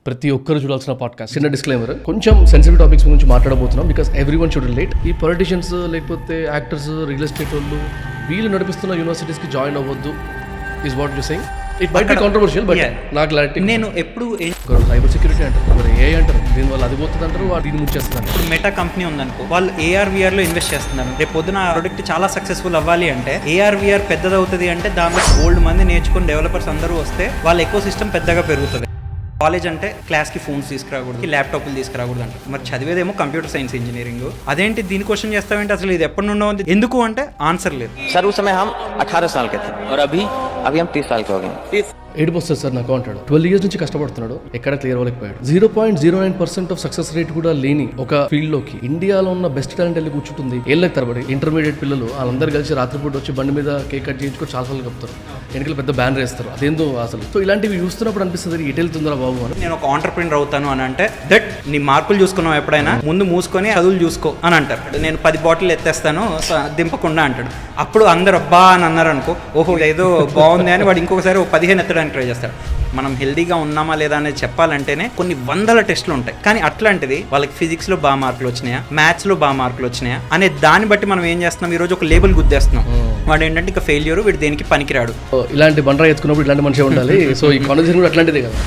ప్రతి ఒక్కరు చూడాల్సిన పాడ్కాస్ట్. చిన్న డిస్క్లైమర్, కొంచెం సెన్సిటివ్ టాపిక్స్ గురించి మాట్లాడబోతున్నాం బికాస్ ఎవ్రీవన్ షుడ్ రిలేట్. ఈ పొలిటీషియన్స్ లేకపోతే యాక్టర్స్, రియల్ ఎస్టేట్ వాళ్ళు వీళ్ళు నడిపిస్తున్న యూనివర్సిటీస్కి జాయిన్ అవ్వద్దు is what you saying. It might be controversial but నా క్లారిటీ. నేను ఎప్పుడు సైబర్ సెక్యూరిటీ అంటారు, మరి ఏ అంటారు, దీనివల్ల అది పోతుంది అంటారు, దీన్ని ముచ్చేస్తుంది. ఇప్పుడు మెటా కంపెనీ ఉందనుకో, వాళ్ళు AR/VR లో ఇన్వెస్ట్ చేస్తున్నారు. రేపు పొద్దున ప్రొడక్ట్ చాలా సక్సెస్ఫుల్ అవ్వాలి అంటే AR/VR పెద్దదవుతుంది అంటే దాంట్లో గోల్డ్ మంది నేర్చుకుని డెవలపర్స్ అందరూ వస్తే వాళ్ళ ఎకో సిస్టమ్ పెద్దగా పెరుగుతుంది. కాలేజ్ అంటే క్లాస్కి ఫోన్స్ తీసుకురాకూడదు, ల్యాప్టాప్లు తీసుకురాకూడదు అంటే మరి చదివేదేమో కంప్యూటర్ సైన్స్ ఇంజనీరింగ్. అదేంటి దీని క్వశ్చన్ చేస్తామంటే అసలు ఇది ఎప్పటి నుండో ఉంది, ఎందుకు అంటే ఆన్సర్ లేదు. सर उस समय हम 18 साल के थे और अभी हम 30 साल के हो गए. ఏడుపు వస్తుంది సార్ నాకు అంటాడు. 12 years నుంచి కష్టపడుతున్నాడు, ఎక్కడ క్లియర్ అవ్వలేకపోయాడు. 0.09% ఆఫ్ సక్సెస్ రేట్ కూడా లేని ఒక ఫీల్డ్ లోకి ఇండియాలో ఉన్న బెస్ట్ టాలెంట్ వెళ్ళి కూర్చుంటుంది. ఏళ్ళకి తరబడి ఇంటర్మీడియట్ పిల్లలు వాళ్ళందరూ కలిసి రాత్రిపూట వచ్చి బండి మీద కేక్ కట్ చేయించుకొని చాలా సార్లు కప్పుతారు, వెనకలు పెద్ద బ్యానర్ వేస్తారు. అదేందో అసలు. సో ఇలాంటివి చూస్తున్నప్పుడు అనిపిస్తుంది ఎటు వెళ్తుందా బాబు అని. నేను ఒక ఆంటర్ప్రినర్ అవుతాను అని అంటే దట్ నీ మార్కులు చూసుకున్నావు ఎప్పుడైనా, ముందు మూసుకొని చదువులు చూసుకో అని అంటారు. నేను 10 బాటిల్ ఎత్తేస్తాను దింపకుండా అంటాడు. అప్పుడు అందరు అబ్బా అని అన్నారు అనుకో, ఓహో ఏదో బాగుంది అని వాడు ఇంకొకసారి 15 ఎత్తడానికి ట్రై చేస్తాడు. మనం హెల్దీగా ఉన్నామా లేదా అనేది చెప్పాలంటేనే కొన్ని వందల టెస్టులు ఉంటాయి. కానీ అట్లాంటిది వాళ్ళకి ఫిజిక్స్లో బాగా మార్కులు వచ్చినాయా, మ్యాథ్స్లో బాగా మార్కులు వచ్చినాయా అనే దాన్ని బట్టి మనం ఏం చేస్తున్నాం, ఈరోజు ఒక లేబుల్ గుద్దేస్తున్నాం. వాడు ఏంటంటే ఇక ఫెయిల్యూర్, వీడు దేనికి పనికిరాడు. ఇలాంటి బండరా ఎత్తుకున్నప్పుడు ఇలాంటి మనిషి ఉండాలి. సో ఈ కాన్వర్సేషన్ కూడా అట్లాంటిదే కదా.